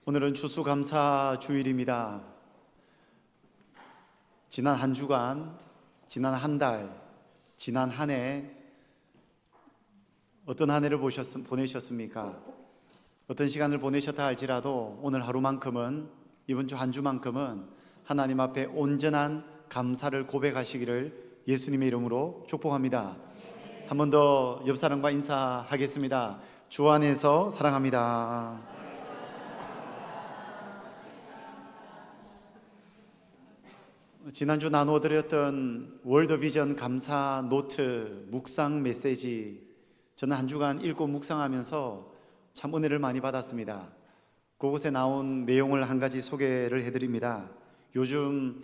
오늘은 추수감사 주일입니다. 지난 한 주간, 지난 한 달, 지난 한 해 어떤 한 해를 보내셨습니까? 어떤 시간을 보내셨다 할지라도 오늘 하루만큼은, 이번 주 한 주만큼은 하나님 앞에 온전한 감사를 고백하시기를 예수님의 이름으로 축복합니다. 한 번 더 옆 사람과 인사하겠습니다. 주 안에서 사랑합니다. 지난주 나누어드렸던 월드비전 감사 노트 묵상 메시지, 저는 한 주간 읽고 묵상하면서 참 은혜를 많이 받았습니다. 그곳에 나온 내용을 한 가지 소개를 해드립니다. 요즘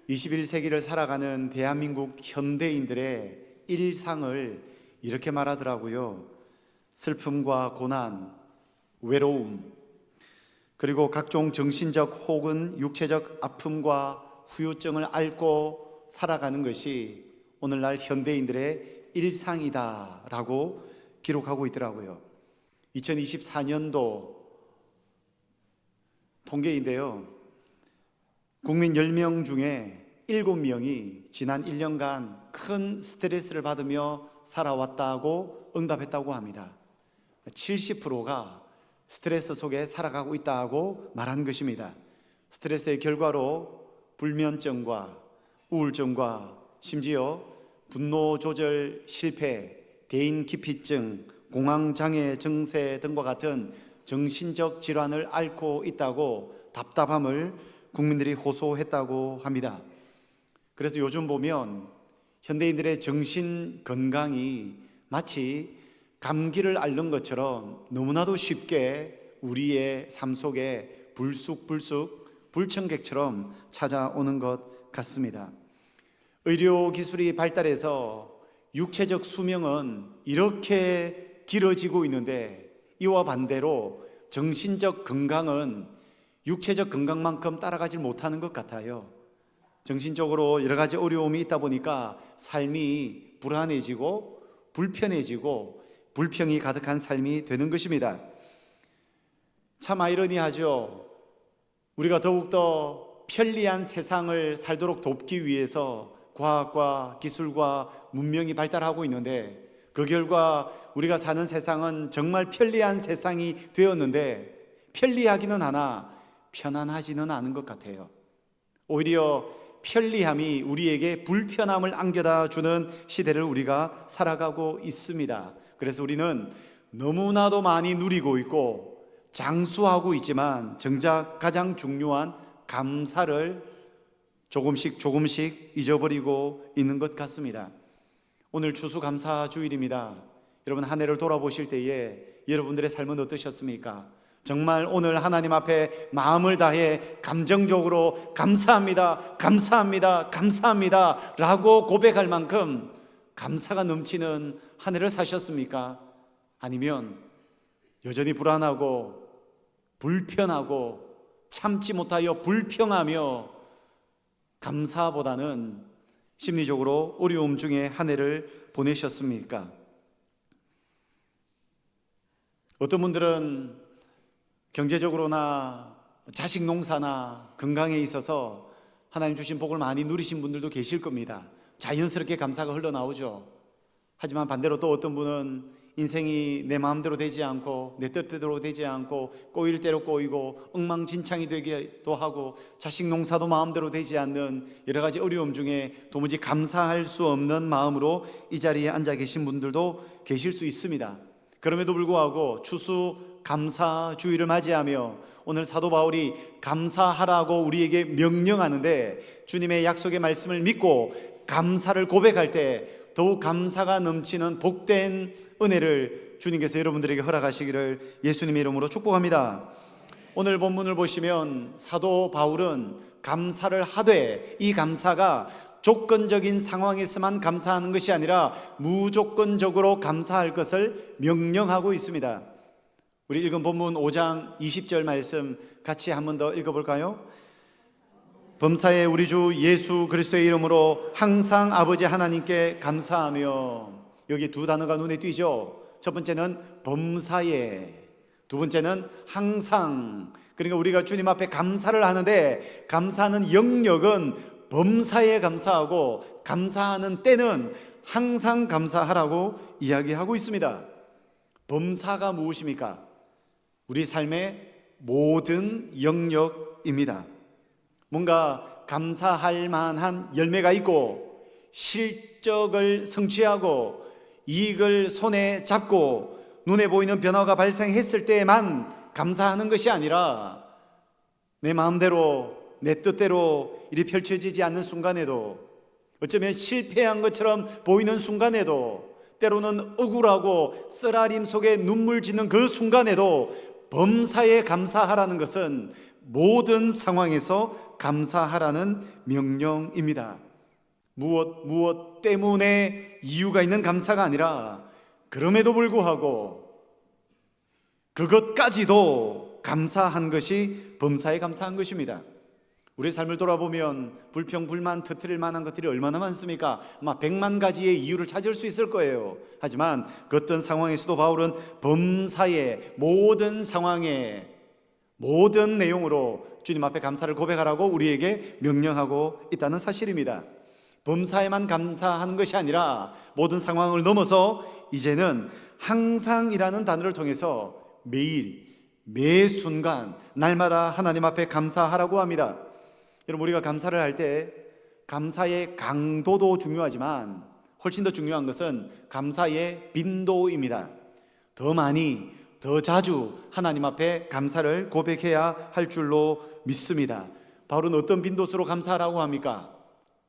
21세기를 살아가는 대한민국 현대인들의 일상을 이렇게 말하더라고요. 슬픔과 고난, 외로움, 그리고 각종 정신적 혹은 육체적 아픔과 후유증을 앓고 살아가는 것이 오늘날 현대인들의 일상이다라고 기록하고 있더라고요. 2024년도 통계인데요, 국민 10명 중에 7명이 지난 1년간 큰 스트레스를 받으며 살아왔다고 응답했다고 합니다. 70%가 스트레스 속에 살아가고 있다고 말한 것입니다. 스트레스의 결과로 불면증과 우울증과 심지어 분노 조절 실패, 대인 기피증, 공황장애 증세 등과 같은 정신적 질환을 앓고 있다고 답답함을 국민들이 호소했다고 합니다. 그래서 요즘 보면 현대인들의 정신 건강이 마치 감기를 앓는 것처럼 너무나도 쉽게 우리의 삶 속에 불쑥불쑥 불청객처럼 찾아오는 것 같습니다. 의료 기술이 발달해서 육체적 수명은 이렇게 길어지고 있는데, 이와 반대로 정신적 건강은 육체적 건강만큼 따라가지 못하는 것 같아요. 정신적으로 여러 가지 어려움이 있다 보니까 삶이 불안해지고 불편해지고 불평이 가득한 삶이 되는 것입니다. 참 아이러니하죠. 우리가 더욱더 편리한 세상을 살도록 돕기 위해서 과학과 기술과 문명이 발달하고 있는데, 그 결과 우리가 사는 세상은 정말 편리한 세상이 되었는데, 편리하기는 하나 편안하지는 않은 것 같아요. 오히려 편리함이 우리에게 불편함을 안겨다 주는 시대를 우리가 살아가고 있습니다. 그래서 우리는 너무나도 많이 누리고 있고 장수하고 있지만 정작 가장 중요한 감사를 조금씩 잊어버리고 있는 것 같습니다. 오늘 추수감사 주일입니다. 여러분, 한 해를 돌아보실 때에 여러분들의 삶은 어떠셨습니까? 정말 오늘 하나님 앞에 마음을 다해 감정적으로 감사합니다, 감사합니다, 감사합니다 라고 고백할 만큼 감사가 넘치는 한 해를 사셨습니까? 아니면 여전히 불안하고 불편하고 참지 못하여 불평하며 감사보다는 심리적으로 어려움 중에 한 해를 보내셨습니까? 어떤 분들은 경제적으로나 자식 농사나 건강에 있어서 하나님 주신 복을 많이 누리신 분들도 계실 겁니다. 자연스럽게 감사가 흘러나오죠. 하지만 반대로 또 어떤 분은 인생이 내 마음대로 되지 않고 내 뜻대로 되지 않고 꼬일 대로 꼬이고 엉망진창이 되기도 하고 자식 농사도 마음대로 되지 않는 여러 가지 어려움 중에 도무지 감사할 수 없는 마음으로 이 자리에 앉아 계신 분들도 계실 수 있습니다. 그럼에도 불구하고 추수감사 주일을 맞이하며 오늘 사도 바울이 감사하라고 우리에게 명령하는데, 주님의 약속의 말씀을 믿고 감사를 고백할 때 더욱 감사가 넘치는 복된 은혜를 주님께서 여러분들에게 허락하시기를 예수님의 이름으로 축복합니다. 오늘 본문을 보시면 사도 바울은 감사를 하되, 이 감사가 조건적인 상황에서만 감사하는 것이 아니라 무조건적으로 감사할 것을 명령하고 있습니다. 우리 읽은 본문 5장 20절 말씀 같이 한 번 더 읽어볼까요? 범사에 우리 주 예수 그리스도의 이름으로 항상 아버지 하나님께 감사하며, 여기 두 단어가 눈에 띄죠. 첫 번째는 범사에, 두 번째는 항상. 그러니까 우리가 주님 앞에 감사를 하는데 감사하는 영역은 범사에 감사하고 감사하는 때는 항상 감사하라고 이야기하고 있습니다. 범사가 무엇입니까? 우리 삶의 모든 영역입니다. 뭔가 감사할 만한 열매가 있고 실적을 성취하고 이익을 손에 잡고 눈에 보이는 변화가 발생했을 때에만 감사하는 것이 아니라 내 마음대로 내 뜻대로 일이 펼쳐지지 않는 순간에도, 어쩌면 실패한 것처럼 보이는 순간에도, 때로는 억울하고 쓰라림 속에 눈물 짓는 그 순간에도 범사에 감사하라는 것은 모든 상황에서 감사하라는 명령입니다. 무엇 때문에 이유가 있는 감사가 아니라 그럼에도 불구하고 그것까지도 감사한 것이 범사에 감사한 것입니다. 우리 삶을 돌아보면 불평, 불만, 터뜨릴 만한 것들이 얼마나 많습니까? 아마 100만 가지의 이유를 찾을 수 있을 거예요. 하지만 그 어떤 상황에서도 바울은 범사의 모든 상황에 모든 내용으로 주님 앞에 감사를 고백하라고 우리에게 명령하고 있다는 사실입니다. 범사에만 감사하는 것이 아니라 모든 상황을 넘어서 이제는 항상이라는 단어를 통해서 매일, 매 순간, 날마다 하나님 앞에 감사하라고 합니다. 여러분, 우리가 감사를 할 때 감사의 강도도 중요하지만 훨씬 더 중요한 것은 감사의 빈도입니다. 더 많이, 더 자주 하나님 앞에 감사를 고백해야 할 줄로 믿습니다. 바울은 어떤 빈도수로 감사하라고 합니까?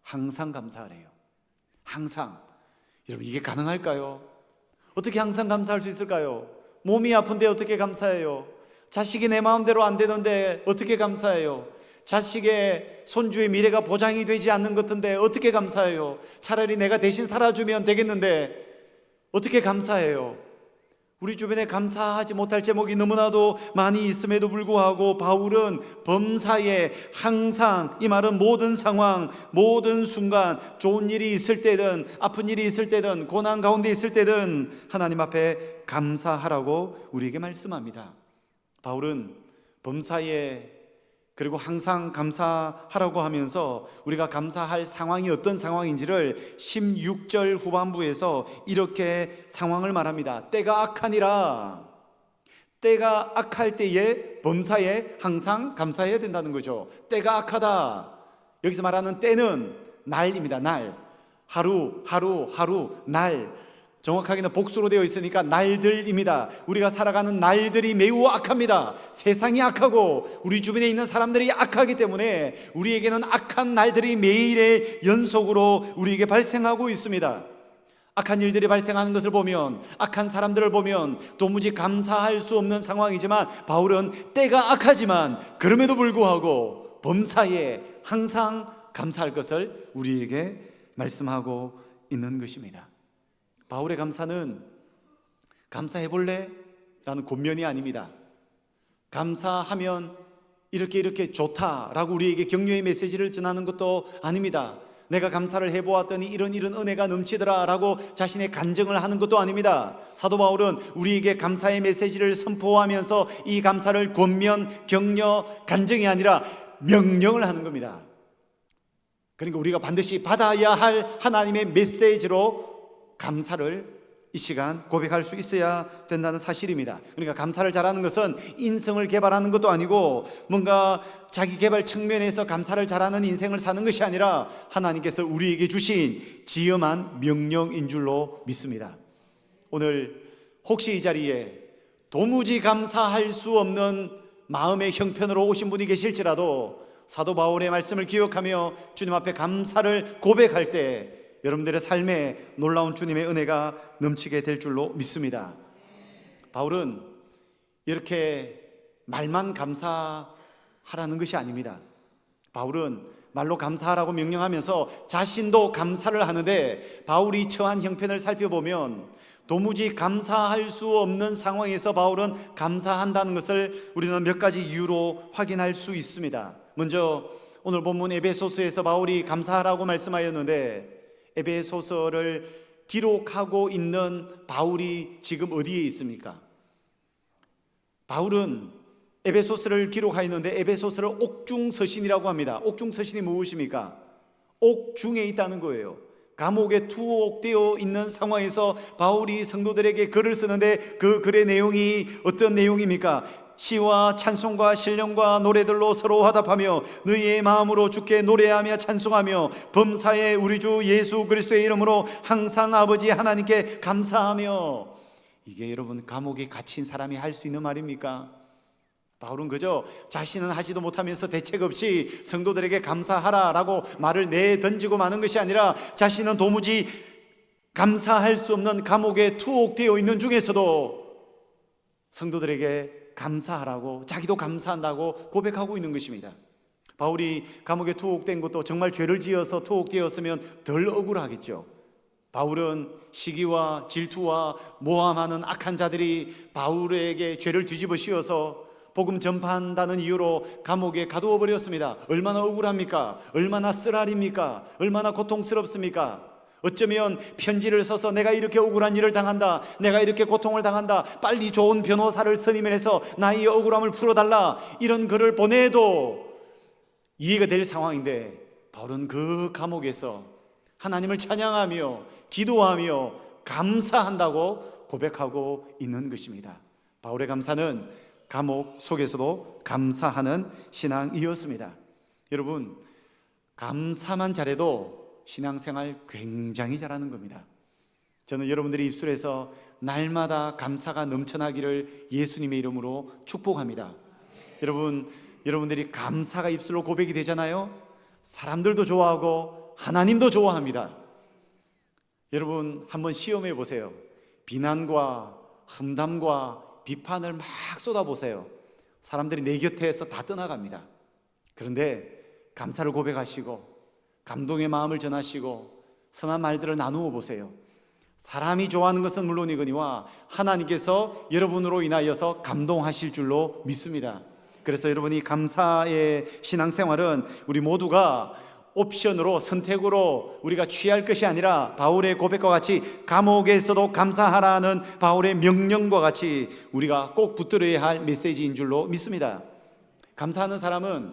항상 감사하래요. 항상. 여러분, 이게 가능할까요? 어떻게 항상 감사할 수 있을까요? 몸이 아픈데 어떻게 감사해요? 자식이 내 마음대로 안 되는데 어떻게 감사해요? 자식의 손주의 미래가 보장이 되지 않는 것 같은데 어떻게 감사해요? 차라리 내가 대신 살아주면 되겠는데 어떻게 감사해요? 우리 주변에 감사하지 못할 제목이 너무나도 많이 있음에도 불구하고 바울은 범사에 항상, 이 말은 모든 상황, 모든 순간, 좋은 일이 있을 때든 아픈 일이 있을 때든 고난 가운데 있을 때든 하나님 앞에 감사하라고 우리에게 말씀합니다. 바울은 범사에 그리고 항상 감사하라고 하면서 우리가 감사할 상황이 어떤 상황인지를 16절 후반부에서 이렇게 상황을 말합니다. 때가 악하니라. 때가 악할 때에 범사에 항상 감사해야 된다는 거죠. 때가 악하다. 여기서 말하는 때는 날입니다. 날. 하루, 날. 정확하게는 복수로 되어 있으니까 날들입니다. 우리가 살아가는 날들이 매우 악합니다. 세상이 악하고 우리 주변에 있는 사람들이 악하기 때문에 우리에게는 악한 날들이 매일의 연속으로 우리에게 발생하고 있습니다. 악한 일들이 발생하는 것을 보면, 악한 사람들을 보면 도무지 감사할 수 없는 상황이지만 바울은 때가 악하지만 그럼에도 불구하고 범사에 항상 감사할 것을 우리에게 말씀하고 있는 것입니다. 바울의 감사는 감사해볼래? 라는 권면이 아닙니다. 감사하면 이렇게 좋다라고 우리에게 격려의 메시지를 전하는 것도 아닙니다. 내가 감사를 해보았더니 이런 은혜가 넘치더라 라고 자신의 간증을 하는 것도 아닙니다. 사도 바울은 우리에게 감사의 메시지를 선포하면서 이 감사를 권면, 격려, 간증이 아니라 명령을 하는 겁니다. 그러니까 우리가 반드시 받아야 할 하나님의 메시지로 감사를 이 시간 고백할 수 있어야 된다는 사실입니다. 그러니까 감사를 잘하는 것은 인성을 개발하는 것도 아니고 뭔가 자기 개발 측면에서 감사를 잘하는 인생을 사는 것이 아니라 하나님께서 우리에게 주신 지엄한 명령인 줄로 믿습니다. 오늘 혹시 이 자리에 도무지 감사할 수 없는 마음의 형편으로 오신 분이 계실지라도 사도 바울의 말씀을 기억하며 주님 앞에 감사를 고백할 때 여러분들의 삶에 놀라운 주님의 은혜가 넘치게 될 줄로 믿습니다. 바울은 이렇게 말만 감사하라는 것이 아닙니다. 바울은 말로 감사하라고 명령하면서 자신도 감사를 하는데 바울이 처한 형편을 살펴보면 도무지 감사할 수 없는 상황에서 바울은 감사한다는 것을 우리는 몇 가지 이유로 확인할 수 있습니다. 먼저 오늘 본문 에베소서에서 바울이 감사하라고 말씀하였는데 에베소서를 기록하고 있는 바울이 지금 어디에 있습니까? 바울은 에베소서를 기록하였는데 에베소서를 옥중서신이라고 합니다. 옥중서신이 무엇입니까? 옥중에 있다는 거예요. 감옥에 투옥되어 있는 상황에서 바울이 성도들에게 글을 쓰는데 그 글의 내용이 어떤 내용입니까? 시와 찬송과 신령과 노래들로 서로 화답하며 너희의 마음으로 주께 노래하며 찬송하며 범사에 우리 주 예수 그리스도의 이름으로 항상 아버지 하나님께 감사하며. 이게 여러분 감옥에 갇힌 사람이 할 수 있는 말입니까? 바울은 그저 자신은 하지도 못하면서 대책 없이 성도들에게 감사하라라고 말을 내던지고 마는 것이 아니라 자신은 도무지 감사할 수 없는 감옥에 투옥되어 있는 중에서도 성도들에게 감사하라고, 자기도 감사한다고 고백하고 있는 것입니다. 바울이 감옥에 투옥된 것도 정말 죄를 지어서 투옥되었으면 덜 억울하겠죠. 바울은 시기와 질투와 모함하는 악한 자들이 바울에게 죄를 뒤집어 씌워서 복음 전파한다는 이유로 감옥에 가두어 버렸습니다. 얼마나 억울합니까? 얼마나 쓰라립니까? 얼마나 고통스럽습니까? 어쩌면 편지를 써서 내가 이렇게 억울한 일을 당한다, 내가 이렇게 고통을 당한다, 빨리 좋은 변호사를 선임해서 나의 억울함을 풀어달라, 이런 글을 보내도 이해가 될 상황인데 바울은 그 감옥에서 하나님을 찬양하며 기도하며 감사한다고 고백하고 있는 것입니다. 바울의 감사는 감옥 속에서도 감사하는 신앙이었습니다. 여러분, 감사만 잘해도 신앙생활 굉장히 잘하는 겁니다. 저는 여러분들의 입술에서 날마다 감사가 넘쳐나기를 예수님의 이름으로 축복합니다. 여러분들이 감사가 입술로 고백이 되잖아요. 사람들도 좋아하고 하나님도 좋아합니다. 여러분 한번 시험해 보세요. 비난과 험담과 비판을 막 쏟아보세요. 사람들이 내 곁에서 다 떠나갑니다. 그런데 감사를 고백하시고 감동의 마음을 전하시고 선한 말들을 나누어 보세요. 사람이 좋아하는 것은 물론이거니와 하나님께서 여러분으로 인하여서 감동하실 줄로 믿습니다. 그래서 여러분이 감사의 신앙생활은 우리 모두가 옵션으로, 선택으로 우리가 취할 것이 아니라 바울의 고백과 같이 감옥에서도 감사하라는 바울의 명령과 같이 우리가 꼭 붙들어야 할 메시지인 줄로 믿습니다. 감사하는 사람은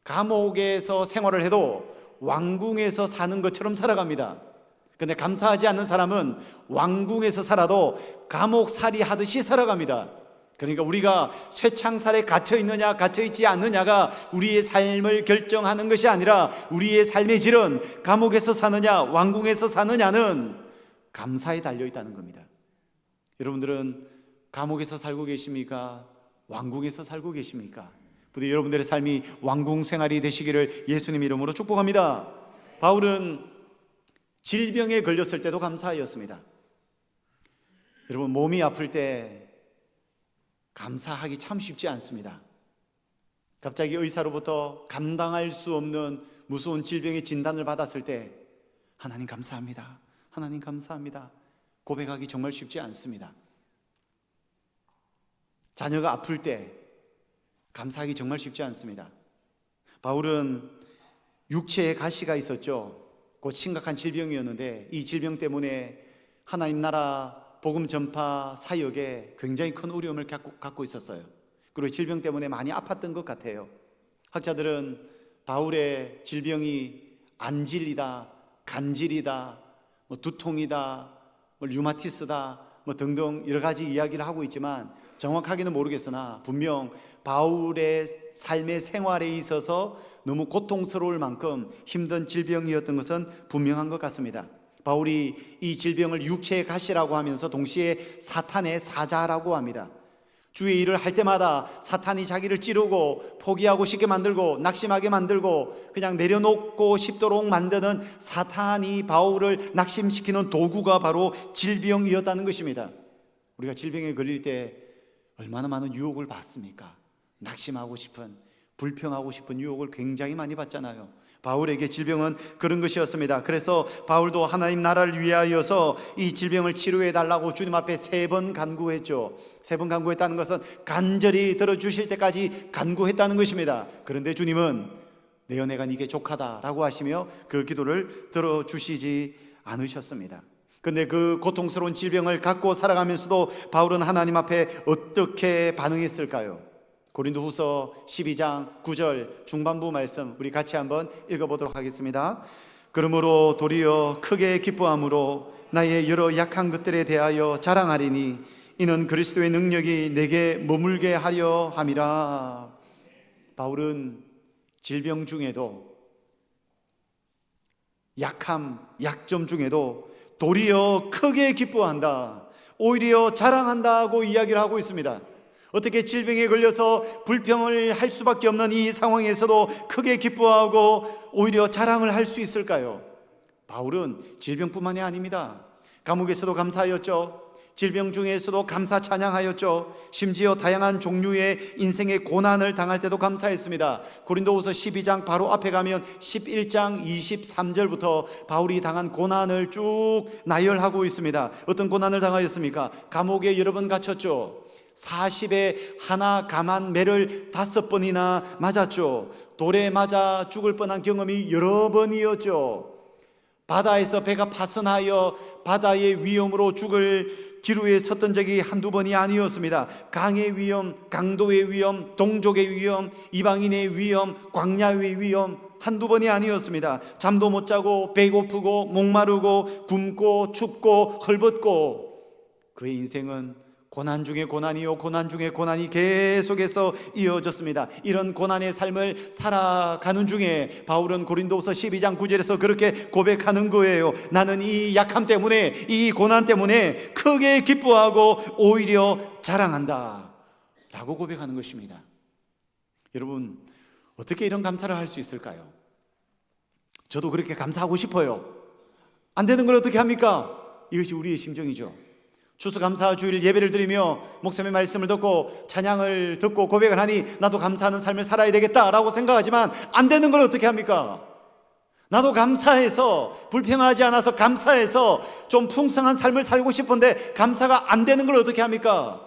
감옥에서 생활을 해도 왕궁에서 사는 것처럼 살아갑니다. 그런데 감사하지 않는 사람은 왕궁에서 살아도 감옥살이 하듯이 살아갑니다. 그러니까 우리가 쇠창살에 갇혀 있느냐 갇혀 있지 않느냐가 우리의 삶을 결정하는 것이 아니라 우리의 삶의 질은 감옥에서 사느냐 왕궁에서 사느냐는 감사에 달려 있다는 겁니다. 여러분들은 감옥에서 살고 계십니까? 왕궁에서 살고 계십니까? 부디 여러분들의 삶이 왕궁 생활이 되시기를 예수님 이름으로 축복합니다. 바울은 질병에 걸렸을 때도 감사하였습니다. 여러분 몸이 아플 때 감사하기 참 쉽지 않습니다. 갑자기 의사로부터 감당할 수 없는 무서운 질병의 진단을 받았을 때 하나님 감사합니다, 하나님 감사합니다 고백하기 정말 쉽지 않습니다. 자녀가 아플 때 감사하기 정말 쉽지 않습니다. 바울은 육체에 가시가 있었죠. 곧 심각한 질병이었는데 이 질병 때문에 하나님 나라 복음 전파 사역에 굉장히 큰 어려움을 갖고 있었어요. 그리고 질병 때문에 많이 아팠던 것 같아요. 학자들은 바울의 질병이 안질이다, 간질이다, 두통이다, 류마티스다 등등 여러 가지 이야기를 하고 있지만 정확하게는 모르겠으나 분명 바울의 삶의 생활에 있어서 너무 고통스러울 만큼 힘든 질병이었던 것은 분명한 것 같습니다. 바울이 이 질병을 육체의 가시라고 하면서 동시에 사탄의 사자라고 합니다. 주의 일을 할 때마다 사탄이 자기를 찌르고 포기하고 싶게 만들고 낙심하게 만들고 그냥 내려놓고 싶도록 만드는 사탄이 바울을 낙심시키는 도구가 바로 질병이었다는 것입니다. 우리가 질병에 걸릴 때 얼마나 많은 유혹을 받습니까? 낙심하고 싶은, 불평하고 싶은 유혹을 굉장히 많이 받잖아요. 바울에게 질병은 그런 것이었습니다. 그래서 바울도 하나님 나라를 위하여서 이 질병을 치료해 달라고 주님 앞에 3번 간구했죠. 3번 간구했다는 것은 간절히 들어주실 때까지 간구했다는 것입니다. 그런데 주님은 내 은혜가 네게 족하다라고 하시며 그 기도를 들어주시지 않으셨습니다. 근데 그 고통스러운 질병을 갖고 살아가면서도 바울은 하나님 앞에 어떻게 반응했을까요? 고린도후서 12장 9절 중반부 말씀 우리 같이 한번 읽어보도록 하겠습니다. 그러므로 도리어 크게 기뻐함으로 나의 여러 약한 것들에 대하여 자랑하리니 이는 그리스도의 능력이 내게 머물게 하려 함이라. 바울은 질병 중에도 약함, 약점 중에도 도리어 크게 기뻐한다, 오히려 자랑한다고 이야기를 하고 있습니다. 어떻게 질병에 걸려서 불평을 할 수밖에 없는 이 상황에서도 크게 기뻐하고 오히려 자랑을 할 수 있을까요? 바울은 질병뿐만이 아닙니다. 감옥에서도 감사하였죠. 질병 중에서도 감사 찬양하였죠. 심지어 다양한 종류의 인생의 고난을 당할 때도 감사했습니다. 고린도후서 12장 바로 앞에 가면 11장 23절부터 바울이 당한 고난을 쭉 나열하고 있습니다. 어떤 고난을 당하였습니까? 감옥에 여러 번 갇혔죠. 40에 하나 감한 매를 5번이나 맞았죠. 돌에 맞아 죽을 뻔한 경험이 여러 번이었죠. 바다에서 배가 파선하여 바다의 위험으로 죽을 기로에 섰던 적이 한두 번이 아니었습니다. 강의 위험, 강도의 위험, 동족의 위험, 이방인의 위험, 광야의 위험 한두 번이 아니었습니다. 잠도 못 자고 배고프고 목마르고 굶고 춥고 헐벗고 그의 인생은 고난 중에 고난이요 고난 중에 고난이 계속해서 이어졌습니다. 이런 고난의 삶을 살아가는 중에 바울은 고린도후서 12장 9절에서 그렇게 고백하는 거예요. 나는 이 약함 때문에, 이 고난 때문에 크게 기뻐하고 오히려 자랑한다 라고 고백하는 것입니다. 여러분, 어떻게 이런 감사를 할 수 있을까요? 저도 그렇게 감사하고 싶어요. 안 되는 걸 어떻게 합니까? 이것이 우리의 심정이죠. 추수감사 주일 예배를 드리며 목사님의 말씀을 듣고 찬양을 듣고 고백을 하니 나도 감사하는 삶을 살아야 되겠다라고 생각하지만 안 되는 걸 어떻게 합니까? 나도 감사해서, 불평하지 않아서 감사해서 좀 풍성한 삶을 살고 싶은데 감사가 안 되는 걸 어떻게 합니까?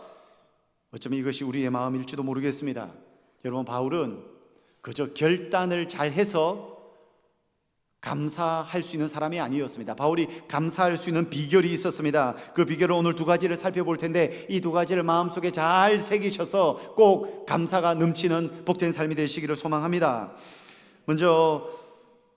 어쩌면 이것이 우리의 마음일지도 모르겠습니다. 여러분, 바울은 그저 결단을 잘해서 감사할 수 있는 사람이 아니었습니다. 바울이 감사할 수 있는 비결이 있었습니다. 그 비결을 오늘 두 가지를 살펴볼 텐데 이 두 가지를 마음속에 잘 새기셔서 꼭 감사가 넘치는 복된 삶이 되시기를 소망합니다. 먼저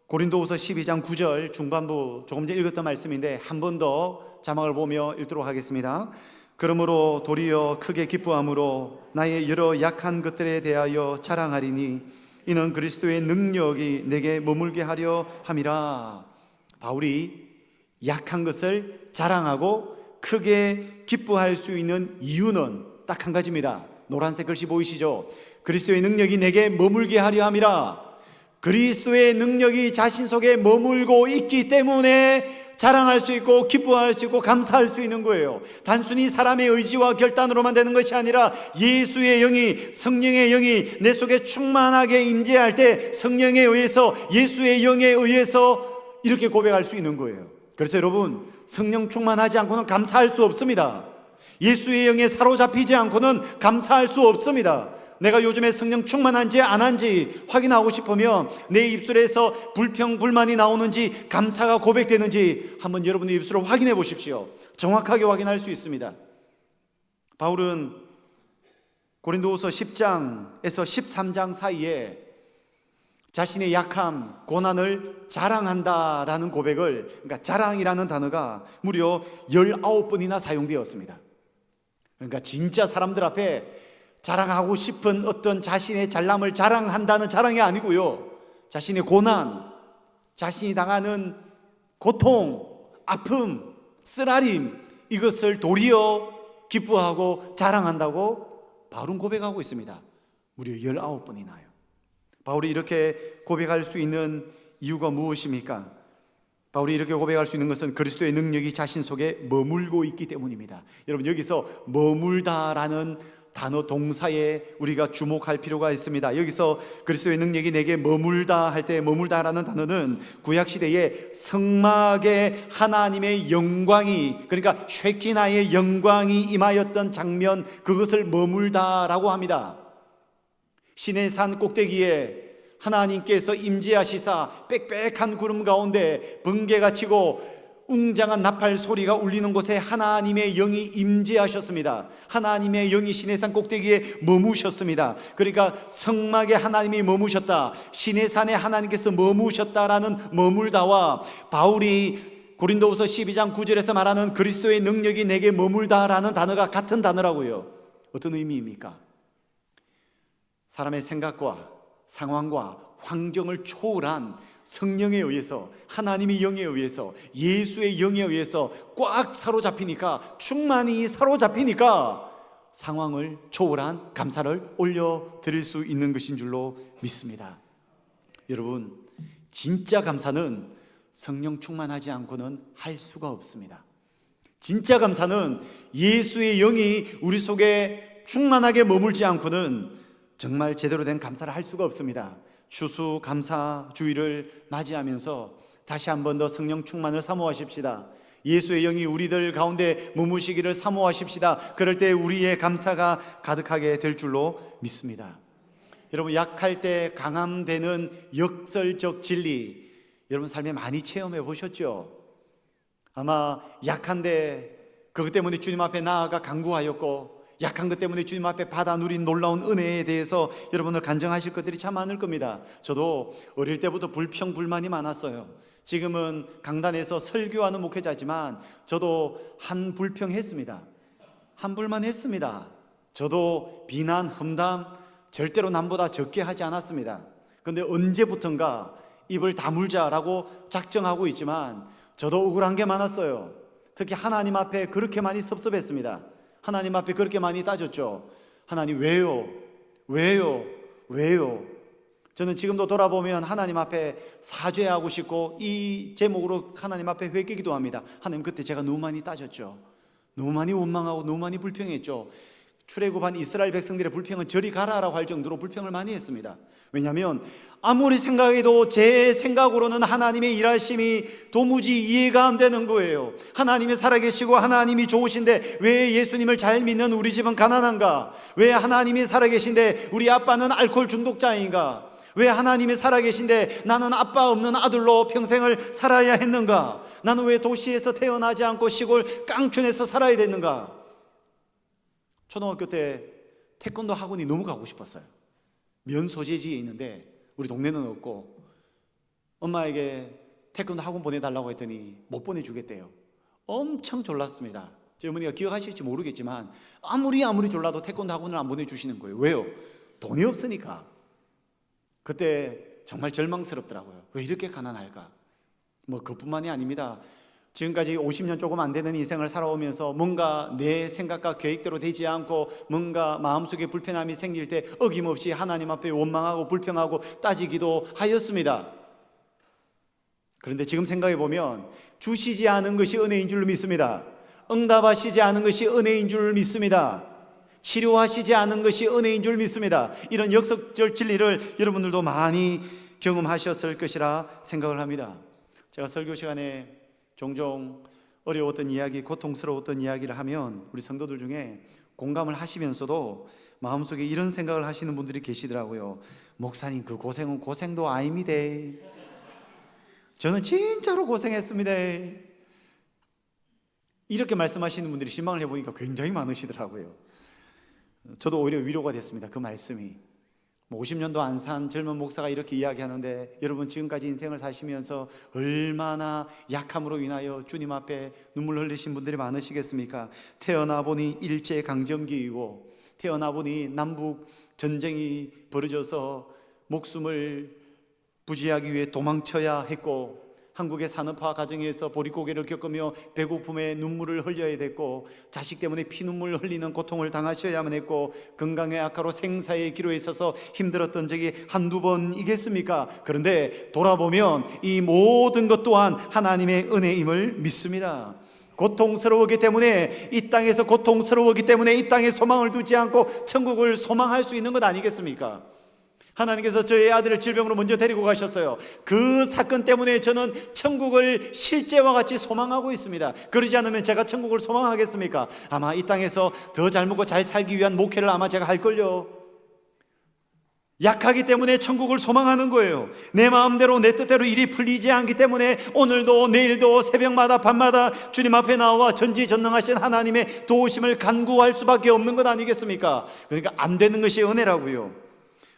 고린도후서 12장 9절 중반부 조금 전에 읽었던 말씀인데 한 번 더 자막을 보며 읽도록 하겠습니다. 그러므로 도리어 크게 기뻐함으로 나의 여러 약한 것들에 대하여 자랑하리니 이는 그리스도의 능력이 내게 머물게 하려 함이라. 바울이 약한 것을 자랑하고 크게 기뻐할 수 있는 이유는 딱 한 가지입니다. 노란색 글씨 보이시죠? 그리스도의 능력이 내게 머물게 하려 함이라. 그리스도의 능력이 자신 속에 머물고 있기 때문에 자랑할 수 있고 기뻐할 수 있고 감사할 수 있는 거예요. 단순히 사람의 의지와 결단으로만 되는 것이 아니라 예수의 영이, 성령의 영이 내 속에 충만하게 임재할 때 성령에 의해서, 예수의 영에 의해서 이렇게 고백할 수 있는 거예요. 그래서 여러분, 성령 충만하지 않고는 감사할 수 없습니다. 예수의 영에 사로잡히지 않고는 감사할 수 없습니다. 내가 요즘에 성령 충만한지 안 한지 확인하고 싶으면 내 입술에서 불평, 불만이 나오는지 감사가 고백되는지 한번 여러분의 입술을 확인해 보십시오. 정확하게 확인할 수 있습니다. 바울은 고린도후서 10장에서 13장 사이에 자신의 약함, 고난을 자랑한다라는 고백을, 그러니까 자랑이라는 단어가 무려 19번이나 사용되었습니다. 그러니까 진짜 사람들 앞에 자랑하고 싶은 어떤 자신의 잘남을 자랑한다는 자랑이 아니고요, 자신의 고난, 자신이 당하는 고통, 아픔, 쓰라림, 이것을 도리어 기뻐하고 자랑한다고 바울은 고백하고 있습니다. 무려 19번이나요. 바울이 이렇게 고백할 수 있는 이유가 무엇입니까? 바울이 이렇게 고백할 수 있는 것은 그리스도의 능력이 자신 속에 머물고 있기 때문입니다. 여러분, 여기서 머물다라는 단어, 동사에 우리가 주목할 필요가 있습니다. 여기서 그리스도의 능력이 내게 머물다 할 때 머물다라는 단어는 구약시대에 성막에 하나님의 영광이, 그러니까 쉐키나의 영광이 임하였던 장면, 그것을 머물다라고 합니다. 시내산 꼭대기에 하나님께서 임재하시사 빽빽한 구름 가운데 번개가 치고 웅장한 나팔 소리가 울리는 곳에 하나님의 영이 임재하셨습니다. 하나님의 영이 시내산 꼭대기에 머무셨습니다. 그러니까 성막에 하나님이 머무셨다, 시내산에 하나님께서 머무셨다라는 머물다와 바울이 고린도후서 12장 9절에서 말하는 그리스도의 능력이 내게 머물다라는 단어가 같은 단어라고요. 어떤 의미입니까? 사람의 생각과 상황과 환경을 초월한 성령에 의해서, 하나님의 영에 의해서, 예수의 영에 의해서 꽉 사로잡히니까, 충만히 사로잡히니까 상황을 초월한 감사를 올려드릴 수 있는 것인 줄로 믿습니다. 여러분, 진짜 감사는 성령 충만하지 않고는 할 수가 없습니다. 진짜 감사는 예수의 영이 우리 속에 충만하게 머물지 않고는 정말 제대로 된 감사를 할 수가 없습니다. 추수감사주의를 맞이하면서 다시 한 번 더 성령 충만을 사모하십시다. 예수의 영이 우리들 가운데 머무시기를 사모하십시다. 그럴 때 우리의 감사가 가득하게 될 줄로 믿습니다. 여러분, 약할 때 강함되는 역설적 진리, 여러분 삶에 많이 체험해 보셨죠? 아마 약한데 그것 때문에 주님 앞에 나아가 간구하였고, 약한 것 때문에 주님 앞에 받아 누린 놀라운 은혜에 대해서 여러분들 간증하실 것들이 참 많을 겁니다. 저도 어릴 때부터 불평불만이 많았어요. 지금은 강단에서 설교하는 목회자지만 저도 한 불평했습니다. 한 불만했습니다. 저도 비난, 험담 절대로 남보다 적게 하지 않았습니다. 그런데 언제부턴가 입을 다물자라고 작정하고 있지만 저도 억울한 게 많았어요. 특히 하나님 앞에 그렇게 많이 섭섭했습니다. 하나님 앞에 그렇게 많이 따졌죠. 하나님 왜요? 왜요? 왜요? 저는 지금도 돌아보면 하나님 앞에 사죄하고 싶고 이 제목으로 하나님 앞에 회개기도 합니다. 하나님, 그때 제가 너무 많이 따졌죠. 너무 많이 원망하고 너무 많이 불평했죠. 출애굽한 이스라엘 백성들의 불평은 저리 가라라고 할 정도로 불평을 많이 했습니다. 왜냐하면 아무리 생각해도 제 생각으로는 하나님의 일하심이 도무지 이해가 안 되는 거예요. 하나님이 살아계시고 하나님이 좋으신데 왜 예수님을 잘 믿는 우리 집은 가난한가? 왜 하나님이 살아계신데 우리 아빠는 알코올 중독자인가? 왜 하나님이 살아계신데 나는 아빠 없는 아들로 평생을 살아야 했는가? 나는 왜 도시에서 태어나지 않고 시골 깡촌에서 살아야 됐는가? 초등학교 때 태권도 학원이 너무 가고 싶었어요. 면 소재지에 있는데 우리 동네는 없고, 엄마에게 태권도 학원 보내달라고 했더니 못 보내주겠대요. 엄청 졸랐습니다. 제 어머니가 기억하실지 모르겠지만 아무리 졸라도 태권도 학원을 안 보내주시는 거예요. 왜요? 돈이 없으니까. 그때 정말 절망스럽더라고요. 왜 이렇게 가난할까? 그뿐만이 아닙니다. 지금까지 50년 조금 안 되는 인생을 살아오면서 뭔가 내 생각과 계획대로 되지 않고 뭔가 마음속에 불편함이 생길 때 어김없이 하나님 앞에 원망하고 불평하고 따지기도 하였습니다. 그런데 지금 생각해 보면 주시지 않은 것이 은혜인 줄 믿습니다. 응답하시지 않은 것이 은혜인 줄 믿습니다. 치료하시지 않은 것이 은혜인 줄 믿습니다. 이런 역설적 진리를 여러분들도 많이 경험하셨을 것이라 생각을 합니다. 제가 설교 시간에 종종 어려웠던 이야기, 고통스러웠던 이야기를 하면 우리 성도들 중에 공감을 하시면서도 마음속에 이런 생각을 하시는 분들이 계시더라고요. 목사님, 그 고생은 고생도 아닙니다. 저는 진짜로 고생했습니다. 이렇게 말씀하시는 분들이 신방을 해보니까 굉장히 많으시더라고요. 저도 오히려 위로가 됐습니다. 그 말씀이 50년도 안 산 젊은 목사가 이렇게 이야기하는데, 여러분 지금까지 인생을 사시면서 얼마나 약함으로 인하여 주님 앞에 눈물 흘리신 분들이 많으시겠습니까? 태어나 보니 일제강점기이고, 태어나 보니 남북 전쟁이 벌어져서 목숨을 부지하기 위해 도망쳐야 했고, 한국의 산업화 과정에서 보릿고개를 겪으며 배고픔에 눈물을 흘려야 됐고, 자식 때문에 피눈물 흘리는 고통을 당하셔야만 했고, 건강의 악화로 생사의 기로에 있어서 힘들었던 적이 한두 번이겠습니까? 그런데 돌아보면 이 모든 것 또한 하나님의 은혜임을 믿습니다. 고통스러웠기 때문에 이 땅에서 고통스러웠기 때문에 이 땅에 소망을 두지 않고 천국을 소망할 수 있는 것 아니겠습니까? 하나님께서 저의 아들을 질병으로 먼저 데리고 가셨어요. 그 사건 때문에 저는 천국을 실제와 같이 소망하고 있습니다. 그러지 않으면 제가 천국을 소망하겠습니까? 아마 이 땅에서 더 잘 먹고 잘 살기 위한 목회를 아마 제가 할걸요. 약하기 때문에 천국을 소망하는 거예요. 내 마음대로 내 뜻대로 일이 풀리지 않기 때문에 오늘도 내일도 새벽마다 밤마다 주님 앞에 나와 전지전능하신 하나님의 도우심을 간구할 수밖에 없는 것 아니겠습니까? 그러니까 안 되는 것이 은혜라고요.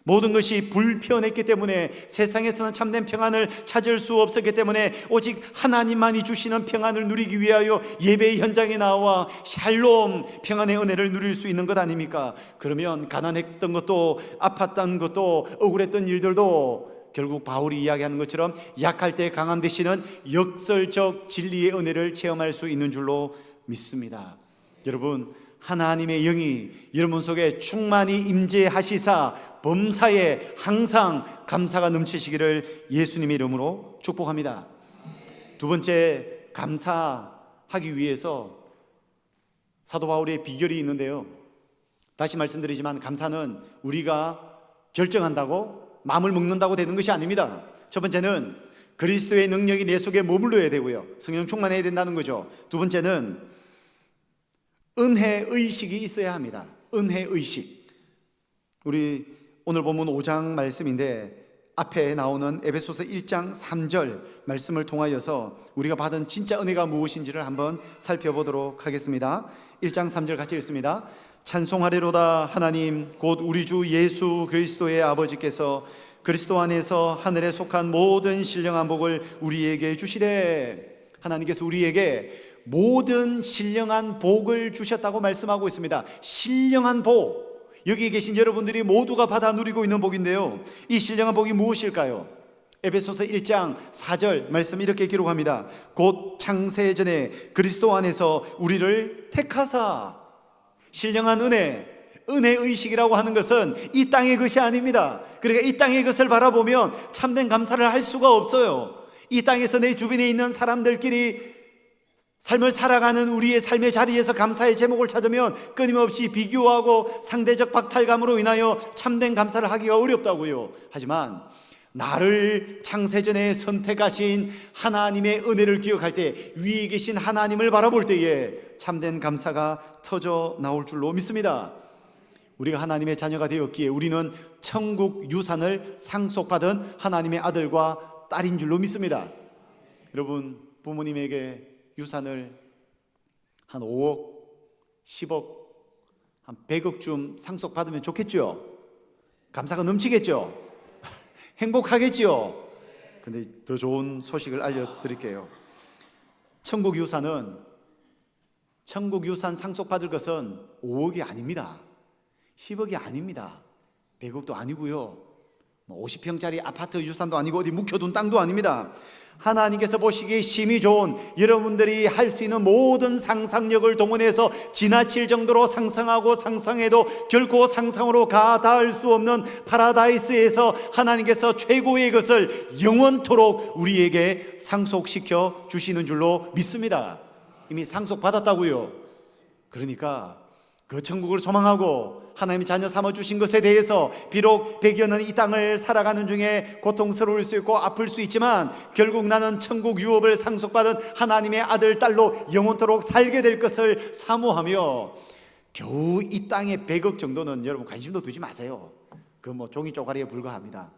모든 것이 불편했기 때문에 세상에서는 참된 평안을 찾을 수 없었기 때문에 오직 하나님만이 주시는 평안을 누리기 위하여 예배의 현장에 나와 샬롬 평안의 은혜를 누릴 수 있는 것 아닙니까? 그러면 가난했던 것도 아팠던 것도 억울했던 일들도 결국 바울이 이야기하는 것처럼 약할 때 강함 되시는 역설적 진리의 은혜를 체험할 수 있는 줄로 믿습니다. 여러분, 하나님의 영이 여러분 속에 충만히 임재하시사 범사에 항상 감사가 넘치시기를 예수님의 이름으로 축복합니다. 두 번째, 감사하기 위해서 사도 바울의 비결이 있는데요, 다시 말씀드리지만 감사는 우리가 결정한다고 마음을 먹는다고 되는 것이 아닙니다. 첫 번째는 그리스도의 능력이 내 속에 머물러야 되고요, 성령 충만해야 된다는 거죠. 두 번째는 은혜의식이 있어야 합니다. 은혜의식. 우리 오늘 본문 5장 말씀인데 앞에 나오는 에베소서 1장 3절 말씀을 통하여서 우리가 받은 진짜 은혜가 무엇인지를 한번 살펴보도록 하겠습니다. 1장 3절 같이 읽습니다. 찬송하리로다 하나님 곧 우리 주 예수 그리스도의 아버지께서 그리스도 안에서 하늘에 속한 모든 신령한 복을 우리에게 주시되, 하나님께서 우리에게 모든 신령한 복을 주셨다고 말씀하고 있습니다. 신령한 복, 여기 계신 여러분들이 모두가 받아 누리고 있는 복인데요, 이 신령한 복이 무엇일까요? 에베소서 1장 4절 말씀 이렇게 기록합니다. 곧 창세 전에 그리스도 안에서 우리를 택하사. 신령한 은혜, 은혜의식이라고 하는 것은 이 땅의 것이 아닙니다. 그러니까 이 땅의 것을 바라보면 참된 감사를 할 수가 없어요. 이 땅에서 내 주변에 있는 사람들끼리 삶을 살아가는 우리의 삶의 자리에서 감사의 제목을 찾으면 끊임없이 비교하고 상대적 박탈감으로 인하여 참된 감사를 하기가 어렵다고요. 하지만 나를 창세전에 선택하신 하나님의 은혜를 기억할 때, 위에 계신 하나님을 바라볼 때에 참된 감사가 터져 나올 줄로 믿습니다. 우리가 하나님의 자녀가 되었기에 우리는 천국 유산을 상속받은 하나님의 아들과 딸인 줄로 믿습니다. 여러분, 부모님에게 유산을 한 5억, 10억, 한 100억쯤 상속받으면 좋겠죠? 감사가 넘치겠죠? 행복하겠죠? 근데 더 좋은 소식을 알려드릴게요. 천국 유산 상속받을 것은 5억이 아닙니다. 10억이 아닙니다. 100억도 아니고요, 50평짜리 아파트 유산도 아니고 어디 묵혀둔 땅도 아닙니다. 하나님께서 보시기에 심히 좋은, 여러분들이 할 수 있는 모든 상상력을 동원해서 지나칠 정도로 상상하고 상상해도 결코 상상으로 닿을 수 없는 파라다이스에서 하나님께서 최고의 것을 영원토록 우리에게 상속시켜 주시는 줄로 믿습니다. 이미 상속받았다고요. 그러니까 그 천국을 소망하고 하나님이 자녀 삼아주신 것에 대해서 비록 100여 년 이 땅을 살아가는 중에 고통스러울 수 있고 아플 수 있지만 결국 나는 천국 유업을 상속받은 하나님의 아들, 딸로 영원토록 살게 될 것을 사모하며 겨우 이 땅에 100억 정도는 여러분 관심도 두지 마세요. 그 종이 쪼가리에 불과합니다.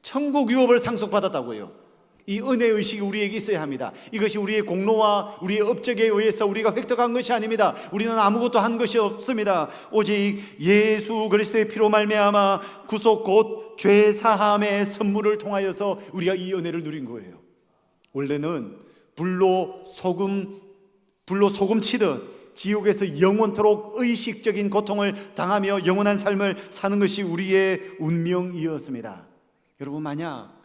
천국 유업을 상속받았다고요. 이 은혜의식이 우리에게 있어야 합니다. 이것이 우리의 공로와 우리의 업적에 의해서 우리가 획득한 것이 아닙니다. 우리는 아무것도 한 것이 없습니다. 오직 예수 그리스도의 피로 말미암아 구속 곧 죄사함의 선물을 통하여서 우리가 이 은혜를 누린 거예요. 원래는 불로 소금 치듯 지옥에서 영원토록 의식적인 고통을 당하며 영원한 삶을 사는 것이 우리의 운명이었습니다. 여러분, 만약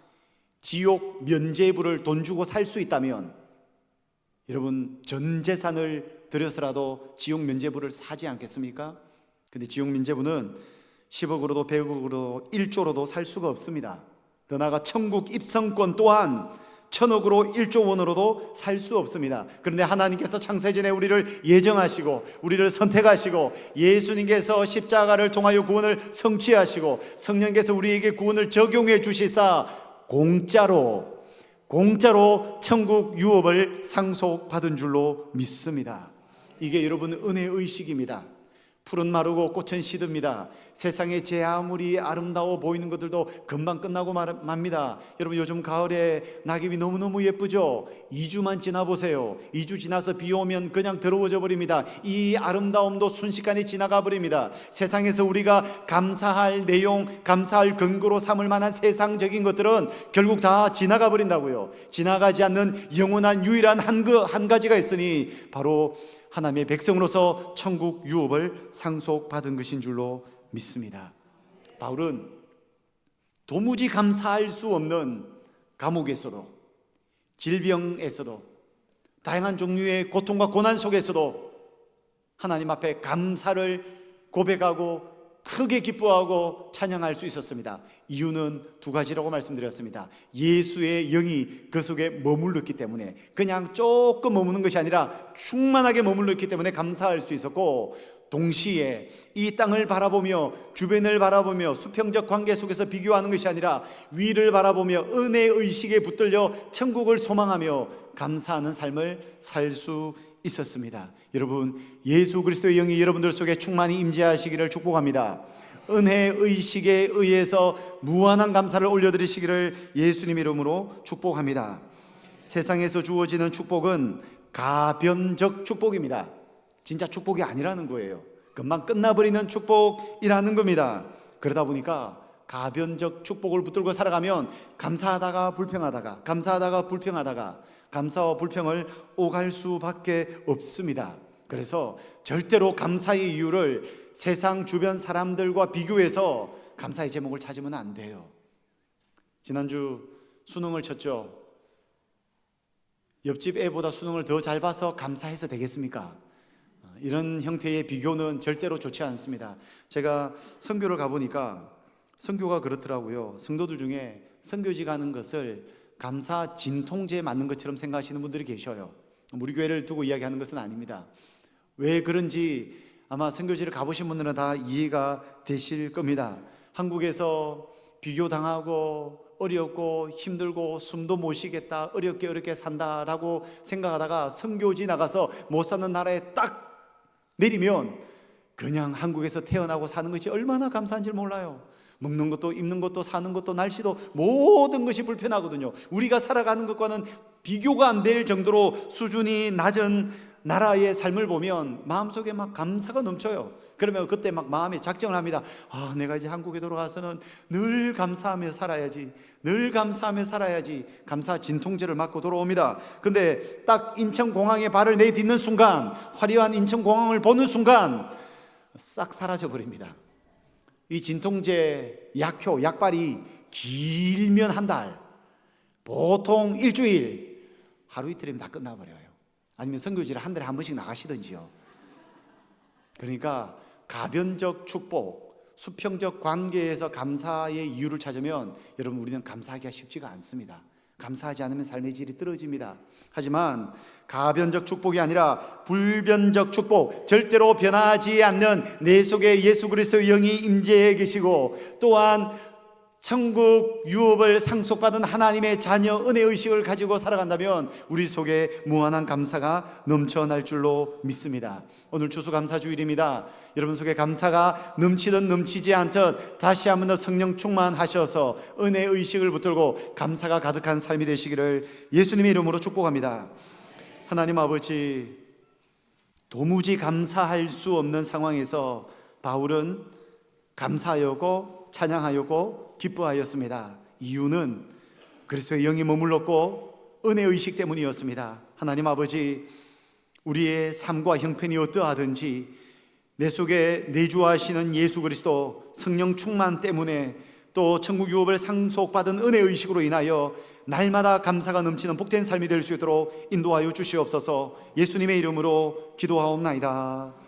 지옥 면죄부를 돈 주고 살 수 있다면 여러분 전 재산을 들여서라도 지옥 면죄부를 사지 않겠습니까? 근데 지옥 면죄부는 10억으로도 100억으로도 1조로도 살 수가 없습니다. 더 나아가 천국 입성권 또한 1000억으로 1조 원으로도 살 수 없습니다. 그런데 하나님께서 창세전에 우리를 예정하시고 우리를 선택하시고 예수님께서 십자가를 통하여 구원을 성취하시고 성령께서 우리에게 구원을 적용해 주시사 공짜로 천국 유업을 상속받은 줄로 믿습니다. 이게 여러분 은혜의식입니다. 풀은 마르고 꽃은 시듭니다. 세상에 제 아무리 아름다워 보이는 것들도 금방 끝나고 맙니다. 여러분, 요즘 가을에 낙엽이 너무너무 예쁘죠? 2주만 지나보세요. 2주 지나서 비 오면 그냥 더러워져 버립니다. 이 아름다움도 순식간에 지나가 버립니다. 세상에서 우리가 감사할 내용, 감사할 근거로 삼을 만한 세상적인 것들은 결국 다 지나가 버린다고요. 지나가지 않는 영원한 유일한 한 가지가 있으니 바로 하나님의 백성으로서 천국 유업을 상속받은 것인 줄로 믿습니다. 바울은 도무지 감사할 수 없는 감옥에서도, 질병에서도, 다양한 종류의 고통과 고난 속에서도 하나님 앞에 감사를 고백하고 크게 기뻐하고 찬양할 수 있었습니다. 이유는 두 가지라고 말씀드렸습니다. 예수의 영이 그 속에 머물렀기 때문에, 그냥 조금 머무는 것이 아니라 충만하게 머물렀기 때문에 감사할 수 있었고, 동시에 이 땅을 바라보며 주변을 바라보며 수평적 관계 속에서 비교하는 것이 아니라 위를 바라보며 은혜의 의식에 붙들려 천국을 소망하며 감사하는 삶을 살 수 있었습니다. 여러분, 예수 그리스도의 영이 여러분들 속에 충만히 임재하시기를 축복합니다. 은혜 의식에 의해서 무한한 감사를 올려드리시기를 예수님 이름으로 축복합니다. 세상에서 주어지는 축복은 가변적 축복입니다. 진짜 축복이 아니라는 거예요. 금방 끝나버리는 축복이라는 겁니다. 그러다 보니까 가변적 축복을 붙들고 살아가면 감사하다가 불평하다가, 감사하다가 불평하다가, 감사와 불평을 오갈 수밖에 없습니다. 그래서 절대로 감사의 이유를 세상 주변 사람들과 비교해서 감사의 제목을 찾으면 안 돼요. 지난주 수능을 쳤죠. 옆집 애보다 수능을 더 잘 봐서 감사해서 되겠습니까? 이런 형태의 비교는 절대로 좋지 않습니다. 제가 선교를 가보니까 선교가 그렇더라고요. 성도들 중에 선교지 가는 것을 감사 진통제에 맞는 것처럼 생각하시는 분들이 계셔요. 우리 교회를 두고 이야기하는 것은 아닙니다. 왜 그런지 아마 선교지를 가보신 분들은 다 이해가 되실 겁니다. 한국에서 비교당하고 어렵고 힘들고 숨도 못 쉬겠다, 어렵게 산다라고 생각하다가 선교지 나가서 못 사는 나라에 딱 내리면 그냥 한국에서 태어나고 사는 것이 얼마나 감사한지 몰라요. 먹는 것도 입는 것도 사는 것도 날씨도 모든 것이 불편하거든요. 우리가 살아가는 것과는 비교가 안 될 정도로 수준이 낮은 나라의 삶을 보면 마음속에 막 감사가 넘쳐요. 그러면 그때 막 마음에 작정을 합니다. 내가 이제 한국에 돌아가서는 늘 감사하며 살아야지, 늘 감사하며 살아야지. 감사 진통제를 맞고 돌아옵니다. 근데 딱 인천공항에 발을 내딛는 순간, 화려한 인천공항을 보는 순간 싹 사라져 버립니다. 이 진통제 약효, 약발이 길면 한 달, 보통 일주일, 하루 이틀이면 다 끝나버려요. 아니면 선교지를 한 달에 한 번씩 나가시든지요. 그러니까 가변적 축복, 수평적 관계에서 감사의 이유를 찾으면 여러분, 우리는 감사하기가 쉽지가 않습니다. 감사하지 않으면 삶의 질이 떨어집니다. 하지만 가변적 축복이 아니라 불변적 축복, 절대로 변하지 않는 내 속에 예수 그리스도의 영이 임재해 계시고, 또한 천국 유업을 상속받은 하나님의 자녀 은혜의식을 가지고 살아간다면 우리 속에 무한한 감사가 넘쳐날 줄로 믿습니다. 오늘 추수감사주일입니다. 여러분 속에 감사가 넘치든 넘치지 않든 다시 한번 더 성령 충만하셔서 은혜의식을 붙들고 감사가 가득한 삶이 되시기를 예수님의 이름으로 축복합니다. 하나님 아버지, 도무지 감사할 수 없는 상황에서 바울은 감사하였고 찬양하였고 기뻐하였습니다. 이유는 그리스도의 영이 머물렀고 은혜의식 때문이었습니다. 하나님 아버지, 우리의 삶과 형편이 어떠하든지 내 속에 내주하시는 예수 그리스도 성령 충만 때문에, 또 천국 유업을 상속받은 은혜의식으로 인하여 날마다 감사가 넘치는 복된 삶이 될 수 있도록 인도하여 주시옵소서. 예수님의 이름으로 기도하옵나이다.